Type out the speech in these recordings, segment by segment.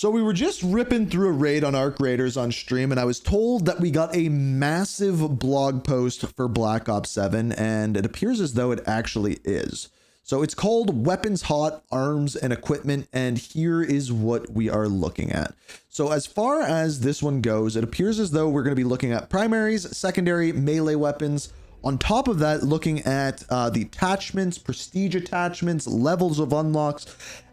So we were just ripping through a raid on Arc Raiders on stream, and I was told that we got a massive blog post for Black Ops 7, and it appears as though it actually is. So it's called Weapons Hot, Arms and Equipment, and here is what we are looking at. So as far as this one goes, it appears as though we're going to be looking at primaries, secondary, melee weapons. On top of that, looking at the attachments, prestige attachments, levels of unlocks,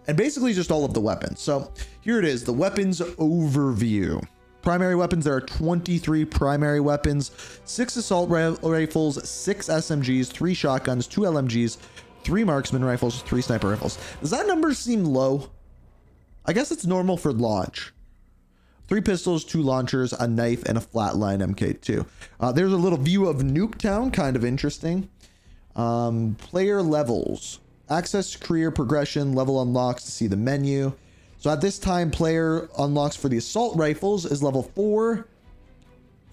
and basically just all of the weapons. So here it is, the weapons overview. Primary weapons, there are 23 primary weapons, 6 assault rifles, 6 SMGs, 3 shotguns, 2 LMGs, 3 marksman rifles, 3 sniper rifles. Does that number seem low? I guess it's normal for launch. 3 pistols, 2 launchers, a knife, and a flatline MK2. There's a little view of Nuketown, kind of interesting. Player levels. Access to career progression, level unlocks to see the menu. So at this time, player unlocks for the assault rifles is level 4.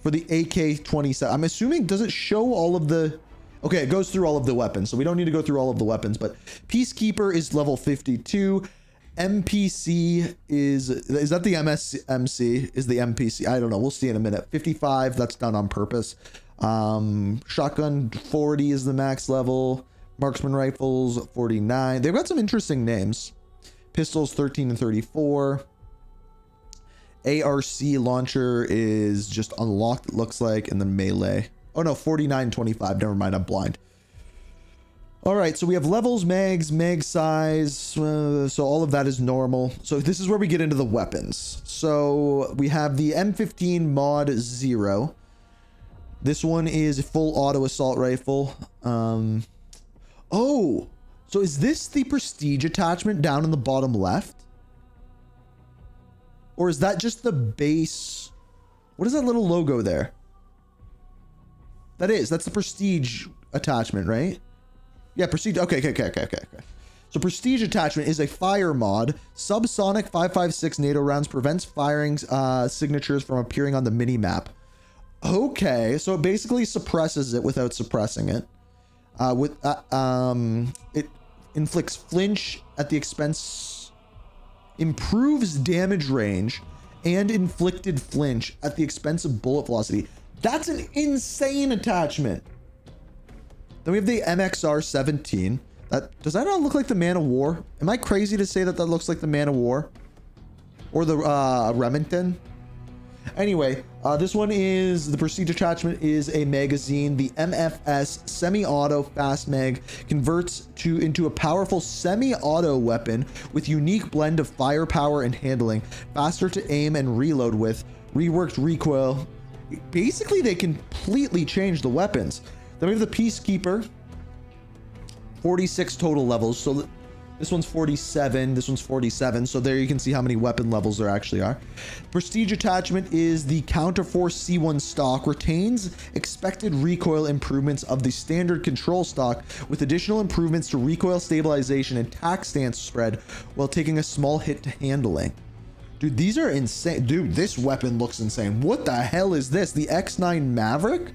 For the AK-27, I'm assuming, does it show all of the... Okay, it goes through all of the weapons, so we don't need to go through all of the weapons, but Peacekeeper is level 52. MPC is that the MSMC? Is the MPC? I don't know. We'll see in a minute. 55, that's done on purpose. Shotgun 40 is the max level. Marksman rifles 49. They've got some interesting names. Pistols 13 and 34. ARC launcher is just unlocked, it looks like, in the melee. Oh no, 49 25. Never mind, I'm blind. All right, so we have levels, mags, mag size. So all of that is normal. So this is where we get into the weapons. So we have the M15 Mod 0. This one is a full auto assault rifle. Oh, so is this the prestige attachment down in the bottom left? Or is that just the base? What is that little logo there? That's the prestige attachment, right? Yeah, prestige. Okay. So prestige attachment is a fire mod. Subsonic 5.56 NATO rounds prevents firing signatures from appearing on the mini map. Okay, so it basically suppresses it without suppressing it. It inflicts flinch at the expense, improves damage range, and inflicted flinch at the expense of bullet velocity. That's an insane attachment. Then we have the MXR 17. Does that not look like the Man of War? Am I crazy to say that that looks like the Man of War? Or the Remington? Anyway, this one is, the prestige attachment is a magazine. The MFS semi-auto fast mag converts into a powerful semi-auto weapon with unique blend of firepower and handling, faster to aim and reload with, reworked recoil. Basically, they completely change the weapons. Then we have the Peacekeeper, 46 total levels. So this one's 47, this one's 47. So there you can see how many weapon levels there actually are. Prestige attachment is the Counterforce C1 stock, retains expected recoil improvements of the standard control stock with additional improvements to recoil stabilization and tack stance spread while taking a small hit to handling. Dude, these are insane. Dude, this weapon looks insane. What the hell is this? The X9 Maverick?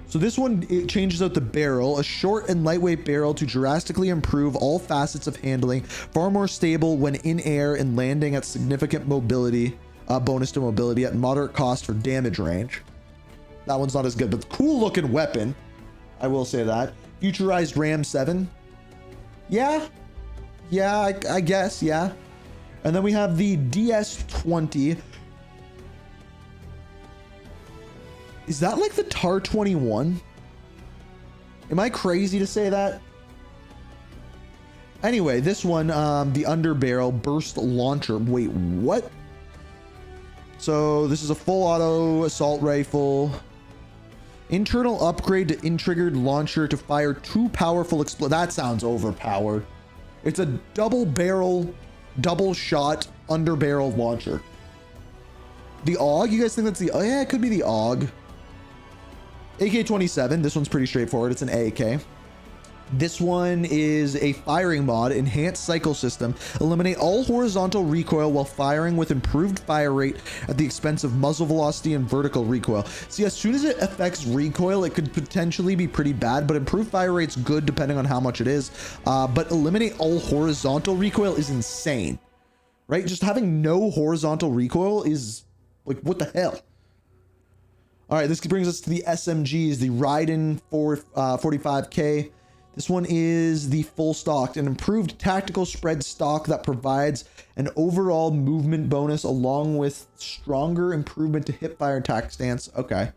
So this one, it changes out the barrel, a short and lightweight barrel to drastically improve all facets of handling, far more stable when in air and landing at significant mobility, bonus to mobility at moderate cost for damage range. That one's not as good, but cool looking weapon. I will say that. Futurized Ram 7. Yeah, I guess, yeah. And then we have the DS-20. Is that like the TAR 21? Am I crazy to say that? Anyway, this one, the underbarrel burst launcher. Wait, what? So this is a full auto assault rifle. Internal upgrade to in-triggered launcher to fire 2 powerful explosions. That sounds overpowered. It's a double barrel, double shot underbarrel launcher. The AUG? You guys think that's the... Oh yeah, it could be the AUG. AK-27, this one's pretty straightforward. It's an AK. This one is a firing mod, enhanced cycle system. Eliminate all horizontal recoil while firing with improved fire rate at the expense of muzzle velocity and vertical recoil. See, as soon as it affects recoil, it could potentially be pretty bad, but improved fire rate's good depending on how much it is. But eliminate all horizontal recoil is insane. right? Just having no horizontal recoil is like, what the hell? All right, this brings us to the SMGs, the Raiden 45K. This one is the full stock, an improved tactical spread stock that provides an overall movement bonus along with stronger improvement to hip fire attack stance. Okay.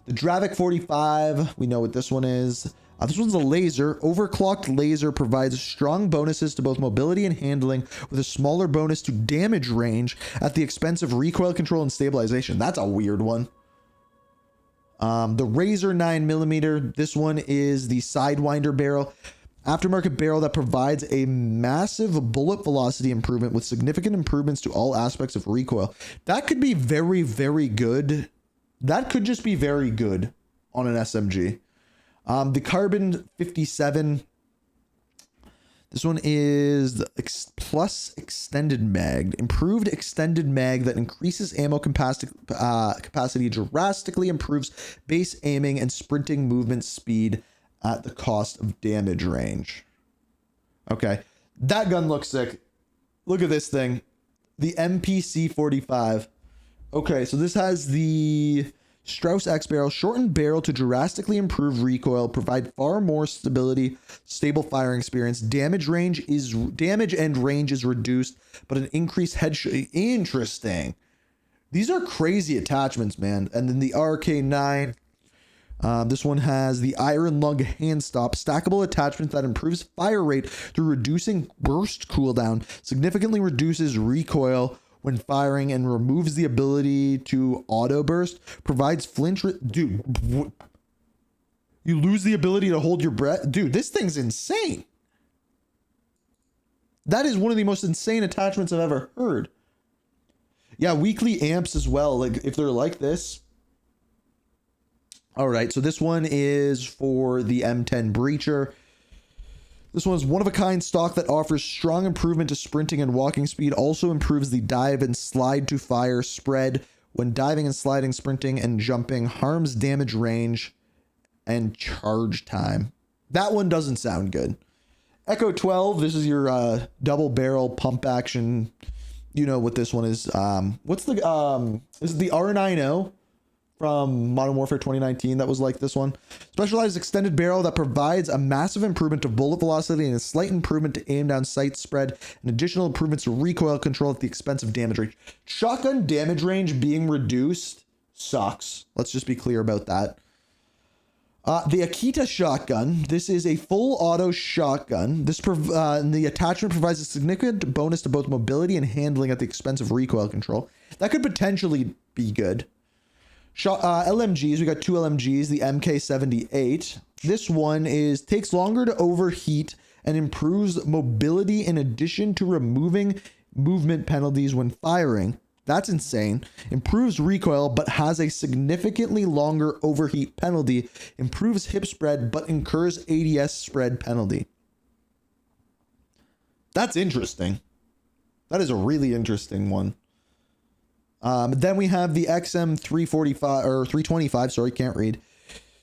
The Dravik 45, we know what this one is. This one's a laser. Overclocked laser provides strong bonuses to both mobility and handling with a smaller bonus to damage range at the expense of recoil control and stabilization. That's a weird one. The Razor 9mm, this one is the Sidewinder barrel. Aftermarket barrel that provides a massive bullet velocity improvement with significant improvements to all aspects of recoil. That could be very, very good. That could just be very good on an SMG. The Carbon 57. This one is the plus extended mag. Improved extended mag that increases ammo capacity, drastically improves base aiming and sprinting movement speed at the cost of damage range. Okay, that gun looks sick. Look at this thing. The MPC 45. Okay, so this has the Strauss X barrel, shortened barrel to drastically improve recoil, provide far more stable firing experience. Damage and range is reduced, but an increased headshot. Interesting. These are crazy attachments, man. And then the RK9. This one has the Iron Lung hand stop, stackable attachment that improves fire rate through reducing burst cooldown, significantly reduces recoil when firing and removes the ability to auto burst, provides flinch. Dude, you lose the ability to hold your breath. Dude, this thing's insane. That is one of the most insane attachments I've ever heard. Yeah, weekly amps as well. Like if they're like this. All right, so this one is for the M10 Breacher. This one is one-of-a-kind stock that offers strong improvement to sprinting and walking speed, also improves the dive and slide to fire spread when diving and sliding, sprinting and jumping, harms damage range and charge time. That one doesn't sound good. Echo 12, this is your double barrel pump action. You know what this one is. What's the, this is the R90 from Modern Warfare 2019 that was like this one. Specialized extended barrel that provides a massive improvement to bullet velocity and a slight improvement to aim down sight spread and additional improvements to recoil control at the expense of damage range. Shotgun damage range being reduced sucks. Let's just be clear about that. The Akita shotgun. This is a full auto shotgun. The attachment provides a significant bonus to both mobility and handling at the expense of recoil control. That could potentially be good. LMGs, we got two LMGs, the MK78. This one takes longer to overheat and improves mobility in addition to removing movement penalties when firing. That's insane. Improves recoil, but has a significantly longer overheat penalty. Improves hip spread, but incurs ADS spread penalty. That's interesting. That is a really interesting one. Then we have the XM 345 or 325. Sorry, can't read.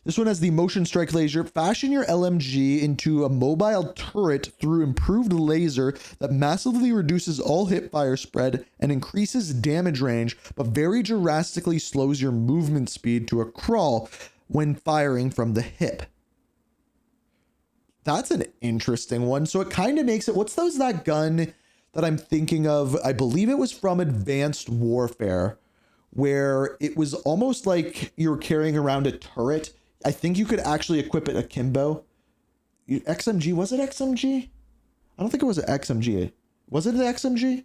This one has the motion strike laser. Fashion your LMG into a mobile turret through improved laser that massively reduces all hip fire spread and increases damage range, but very drastically slows your movement speed to a crawl when firing from the hip. That's an interesting one. So it kind of makes it, that gun that I'm thinking of? I believe it was from Advanced Warfare, where it was almost like you're carrying around a turret. I think you could actually equip it akimbo. XMG, was it XMG? I don't think it was an XMG. Was it an XMG?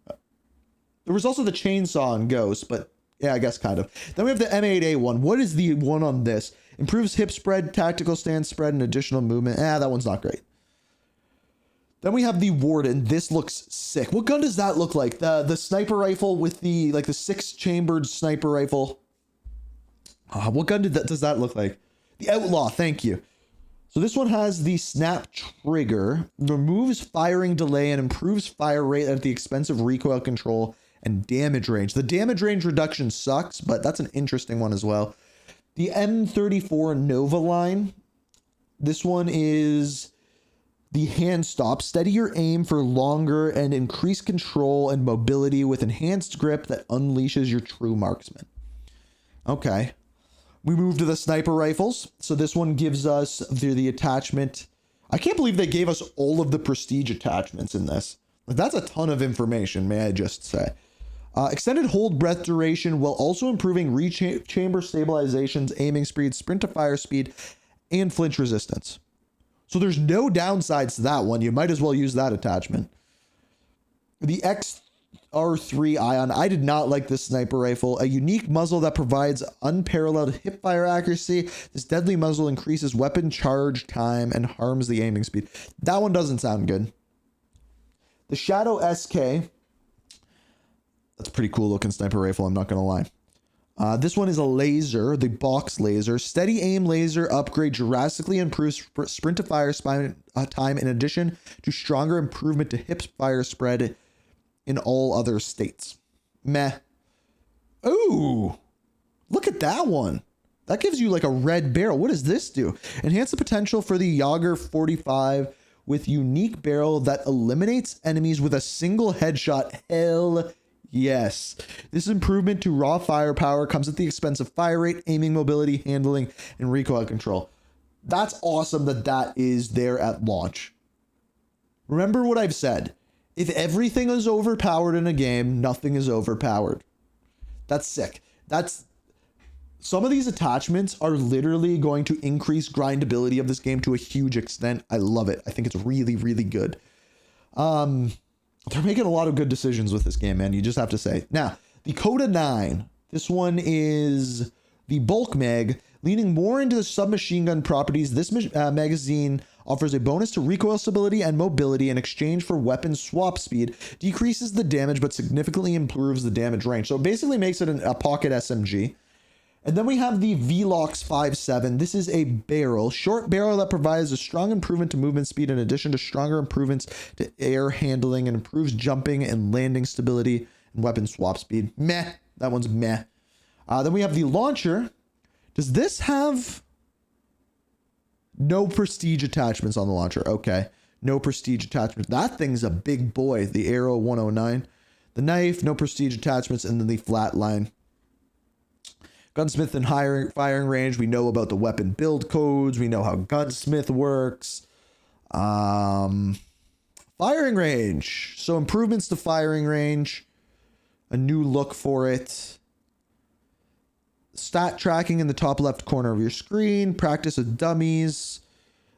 There was also the chainsaw and Ghost, but yeah, I guess kind of. Then we have the M8A one. What is the one on this? Improves hip spread, tactical stance spread, and additional movement. That one's not great. Then we have the Warden. This looks sick. What gun does that look like? The sniper rifle with the 6-chambered sniper rifle. What gun does that look like? The Outlaw, thank you. So this one has the snap trigger, removes firing delay and improves fire rate at the expense of recoil control and damage range. The damage range reduction sucks, but that's an interesting one as well. The M34 Nova line. This one is The hand stop, steady your aim for longer and increase control and mobility with enhanced grip that unleashes your true marksman. Okay. We move to the sniper rifles. So this one gives us the attachment. I can't believe they gave us all of the prestige attachments in this. Like, that's a ton of information, may I just say. Extended hold breath duration while also improving chamber stabilizations, aiming speed, sprint to fire speed, and flinch resistance. So there's no downsides to that one. You might as well use that attachment. The XR3 Ion. I did not like this sniper rifle. A unique muzzle that provides unparalleled hip fire accuracy. This deadly muzzle increases weapon charge time and harms the aiming speed. That one doesn't sound good. The Shadow SK. That's a pretty cool looking sniper rifle, I'm not going to lie. This one is a laser, the box laser. Steady aim laser upgrade drastically improves sprint to fire time in addition to stronger improvement to hip fire spread in all other states. Meh. Ooh, look at that one. That gives you like a red barrel. What does this do? Enhance the potential for the Jaeger 45 with unique barrel that eliminates enemies with a single headshot. Hell yes. This improvement to raw firepower comes at the expense of fire rate, aiming mobility, handling, and recoil control. That's awesome that that is there at launch. Remember what I've said. If everything is overpowered in a game, nothing is overpowered. That's sick. Some of these attachments are literally going to increase grindability of this game to a huge extent. I love it. I think it's really, really good. They're making a lot of good decisions with this game, man. You just have to say. Now, the Coda 9. This one is the bulk mag. Leaning more into the submachine gun properties, this magazine offers a bonus to recoil stability and mobility in exchange for weapon swap speed. Decreases the damage, but significantly improves the damage range. So it basically makes it a pocket SMG. And then we have the Velox 5.7. This is a barrel, short barrel that provides a strong improvement to movement speed in addition to stronger improvements to air handling and improves jumping and landing stability and weapon swap speed. Meh. That one's meh. Then we have the launcher. Does this have no prestige attachments on the launcher? Okay. No prestige attachments. That thing's a big boy. The Arrow 109. The knife, no prestige attachments, and then the flatline. Gunsmith and firing range. We know about the weapon build codes. We know how Gunsmith works. Firing range. So improvements to firing range. A new look for it. Stat tracking in the top left corner of your screen. Practice with dummies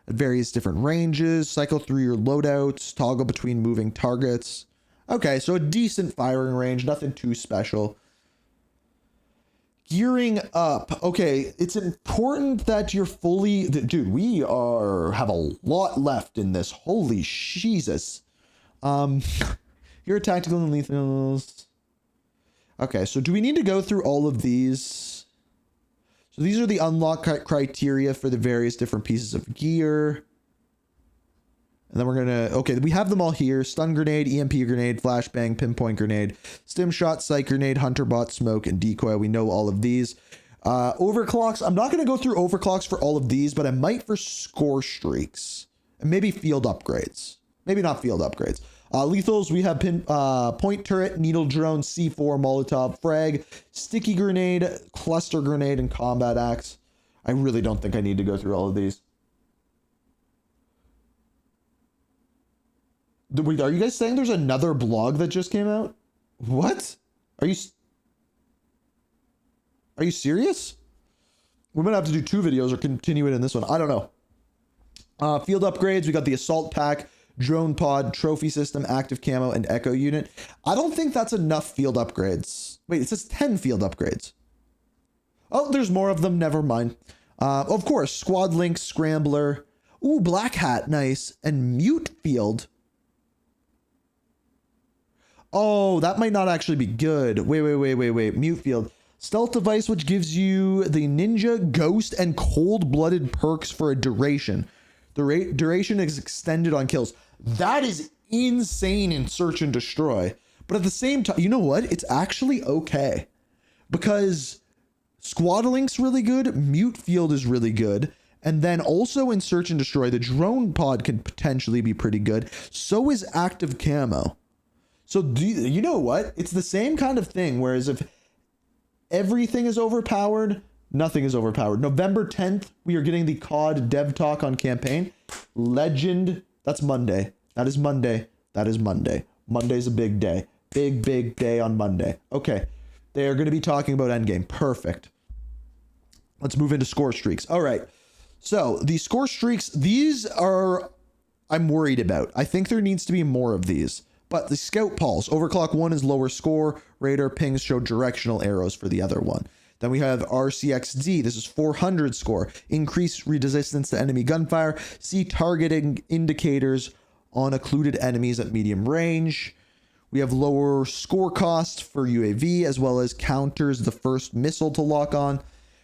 at various different ranges. Cycle through your loadouts. Toggle between moving targets. Okay, so a decent firing range. Nothing too special. Gearing up. Okay, it's important that you're fully... Dude, we have a lot left in this. Holy Jesus. Here are tactical and lethals. Okay, so do we need to go through all of these? So these are the unlock criteria for the various different pieces of gear. And then we're going to... Okay, we have them all here. Stun grenade, EMP grenade, flashbang, pinpoint grenade, stim shot, sight grenade, hunter bot, smoke, and decoy. We know all of these. Overclocks. I'm not going to go through overclocks for all of these, but I might for score streaks. And maybe field upgrades. Maybe not field upgrades. Lethals, we have point turret, needle drone, C4, Molotov, frag, sticky grenade, cluster grenade, and combat axe. I really don't think I need to go through all of these. Wait, are you guys saying there's another blog that just came out? What? Are you serious? We're going to have to do 2 videos or continue it in this one. I don't know. Field upgrades. We got the assault pack, drone pod, trophy system, active camo, and echo unit. I don't think that's enough field upgrades. Wait, it says 10 field upgrades. Oh, there's more of them. Never mind. Of course, squad link, scrambler. Ooh, black hat. Nice. And mute field. Oh, that might not actually be good. Wait. Mute field. Stealth device, which gives you the ninja, ghost, and cold-blooded perks for a duration. The duration is extended on kills. That is insane in search and destroy. But at the same time, you know what? It's actually okay. Because squad link's really good. Mute field is really good. And then also in Search and Destroy, the drone pod could potentially be pretty good. So is active camo. So you know what? It's the same kind of thing. Whereas if everything is overpowered, nothing is overpowered. November 10th, we are getting the COD Dev Talk on campaign. Legend. That's Monday. That is Monday. That is Monday. Monday's a big day. Big day on Monday. Okay. They are going to be talking about Endgame. Perfect. Let's move into Scorestreaks. All right. So the Scorestreaks, these are, I'm worried about. I think there needs to be more of these. But the Scout Pulse, overclock 1 is lower score. Radar pings show directional arrows for the other one. Then we have RCXD. This is 400 score. Increase resistance to enemy gunfire. See targeting indicators on occluded enemies at medium range. We have lower score cost for UAV, as well as counters the first missile to lock on.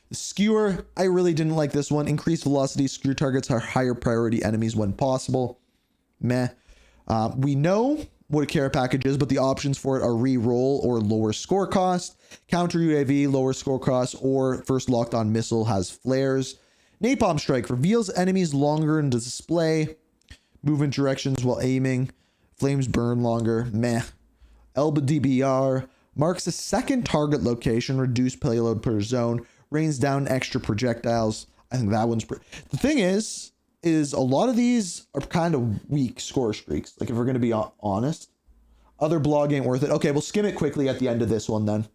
The Skewer, I really didn't like this one. Increased velocity. Skewer targets are higher priority enemies when possible. Meh. We know what a care package is, but the options for it are re-roll or lower score cost. Counter UAV, lower score cost, or first locked on missile has flares. Napalm Strike reveals enemies longer in display. Movement directions while aiming. Flames burn longer. Meh. LBDBR marks a second target location. Reduced payload per zone. Rains down extra projectiles. I think that one's the thing is a lot of these are kind of weak score streaks. Like if we're going to be honest, other blog ain't worth it. Okay, we'll skim it quickly at the end of this one then.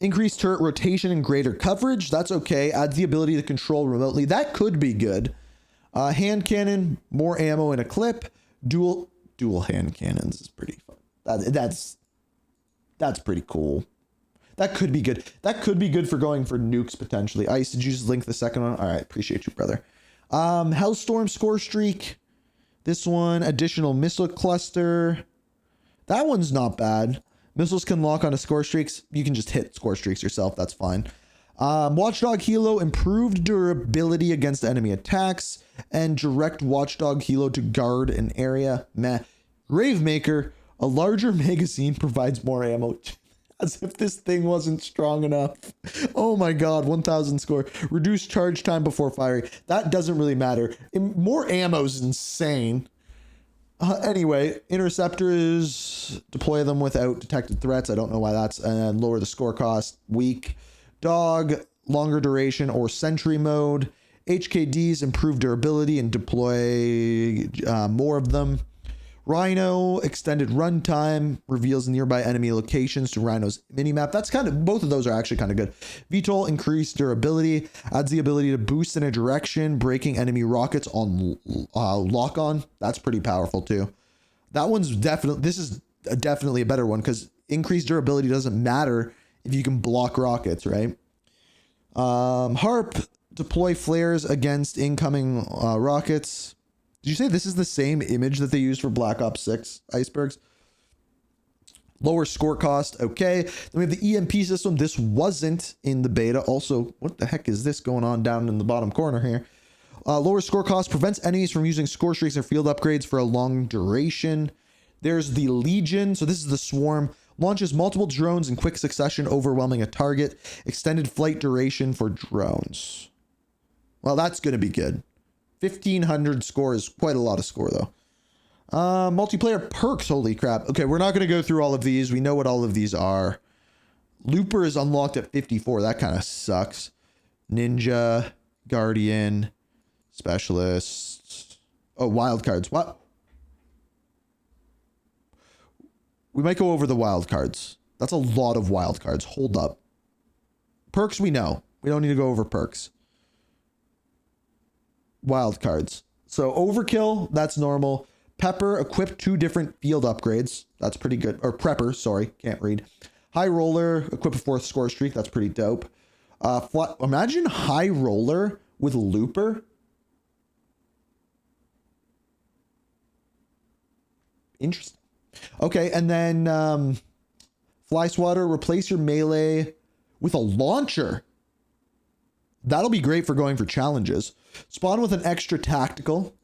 Increased turret rotation and greater coverage. That's okay. Adds the ability to control remotely. That could be good. Hand cannon, more ammo in a clip. Dual hand cannons is pretty fun. That's pretty cool. That could be good. That could be good for going for nukes potentially. Ice, did you just link the second one? All right, appreciate you, brother. Hellstorm score streak. This one, additional missile cluster. That one's not bad. Missiles can lock on a score streaks. You can just hit score streaks yourself. That's fine. Watchdog Helo, improved durability against enemy attacks, and direct Watchdog Helo to guard an area. Meh. Gravemaker, a larger magazine provides more ammo. As if this thing wasn't strong enough. Oh my god, 1000 score. Reduced charge time before firing. That doesn't really matter. More ammo's insane. Anyway, interceptors, deploy them without detected threats. I don't know why that's, and lower the score cost. Weak. Dog, longer duration or sentry mode. HKDs, improve durability and deploy more of them. Rhino, extended runtime, reveals nearby enemy locations to Rhino's minimap. That's kind of, both of those are actually kind of good. VTOL, increased durability, adds the ability to boost in a direction, breaking enemy rockets on lock-on. That's pretty powerful too. That one's definitely, this is definitely a better one because increased durability doesn't matter if you can block rockets, right? Harp, deploy flares against incoming rockets. Did you say this is the same image that they used for Black Ops 6 icebergs? Lower score cost. Okay. Then we have the EMP system. This wasn't in the beta. Also, what the heck is this going on down in the bottom corner here? Lower score cost prevents enemies from using score streaks or field upgrades for a long duration. There's the Legion. So this is the Swarm. Launches multiple drones in quick succession, overwhelming a target. Extended flight duration for drones. Well, that's going to be good. 1500 score is quite a lot of score though. Multiplayer perks, holy crap. Okay, we're not going to go through all of these. We know what all of these are. Looper is unlocked at 54. That kind of sucks. Ninja, Guardian, Specialist. Oh, wildcards. What? We might go over the wildcards. That's a lot of wildcards. Hold up. Perks we know. We don't need to go over perks. Wildcards. So overkill, that's normal. Pepper, equip 2 different field upgrades. That's pretty good. Or prepper, sorry, can't read. High roller, equip a 4th score streak. That's pretty dope. Imagine high roller with looper. Interesting. Okay, and then fly swatter, replace your melee with a launcher. That'll be great for going for challenges. Spawn with an extra tactical.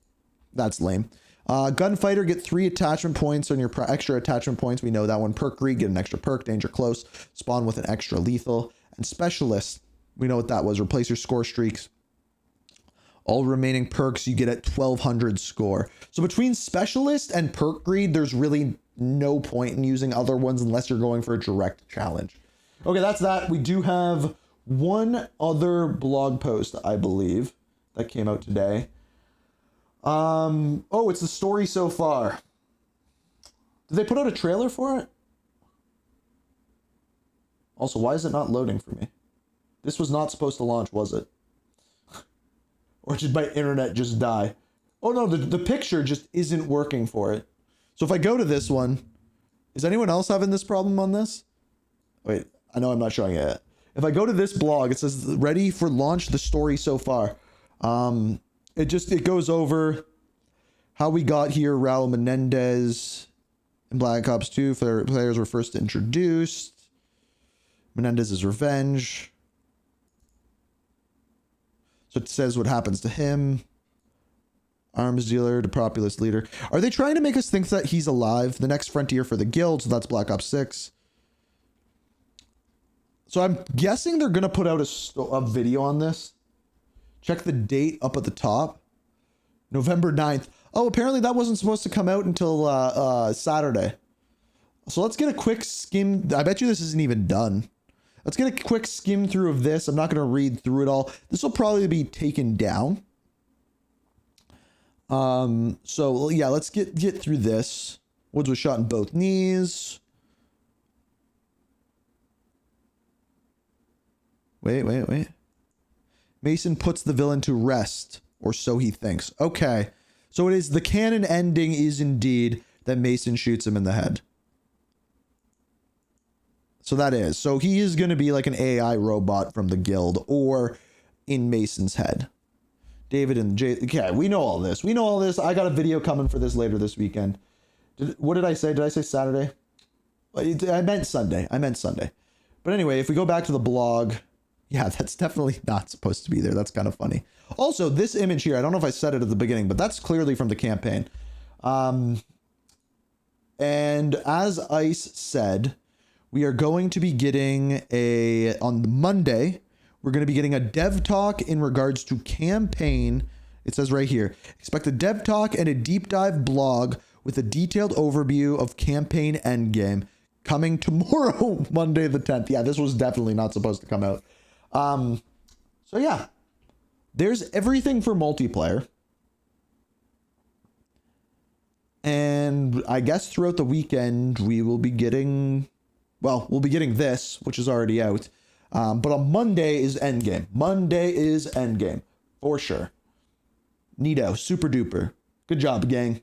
That's lame. Gunfighter, get 3 attachment points on your extra attachment points. We know that one. Perk Greed, get an extra perk. Danger close. Spawn with an extra lethal. And Specialist. We know what that was. Replace your score streaks. All remaining perks you get at 1200 score. So between specialist and perk greed, there's really no point in using other ones unless you're going for a direct challenge. Okay, that's that. We do have one other blog post, I believe, that came out today. Oh, it's the story so far. Did they put out a trailer for it? Also, why is it not loading for me? This was not supposed to launch, was it? Or did my internet just die? Oh no, the picture just isn't working for it. So if I go to this one, is anyone else having this problem on this? Wait, I know I'm not showing it yet. If I go to this blog, it says ready for launch, the story so far. It goes over how we got here. Raul Menendez in Black Ops 2 players were first introduced. Menendez's revenge. So it says what happens to him. Arms dealer to populist leader. Are they trying to make us think that he's alive? The next frontier for the guild. So that's Black Ops 6. So I'm guessing they're going to put out a video on this. Check the date up at the top. November 9th. Oh, apparently that wasn't supposed to come out until Saturday. So let's get a quick skim. I bet you this isn't even done. Let's get a quick skim through of this. I'm not going to read through it all. This will probably be taken down. So yeah, let's get through this. Woods was shot in both knees. Wait. Mason puts the villain to rest, or so he thinks. Okay. So it is, the canon ending is indeed that Mason shoots him in the head. So that is. So he is going to be like an AI robot from the guild or in Mason's head. David and Jay. Okay, we know all this. We know all this. I got a video coming for this later this weekend. What did I say? Did I say Saturday? I meant Sunday. But anyway, if we go back to the blog, yeah, that's definitely not supposed to be there. That's kind of funny. Also, this image here, I don't know if I said it at the beginning, but that's clearly from the campaign. And as Ice said, we are going to be getting on Monday, we're going to be getting a dev talk in regards to campaign. It says right here, expect a dev talk and a deep dive blog with a detailed overview of campaign endgame coming tomorrow, Monday the 10th. Yeah, this was definitely not supposed to come out. So yeah, there's everything for multiplayer. And I guess throughout the weekend, we will be getting, well, we'll be getting this, which is already out. But on Monday is Endgame. Monday is Endgame, for sure. Neato, super duper. Good job, gang.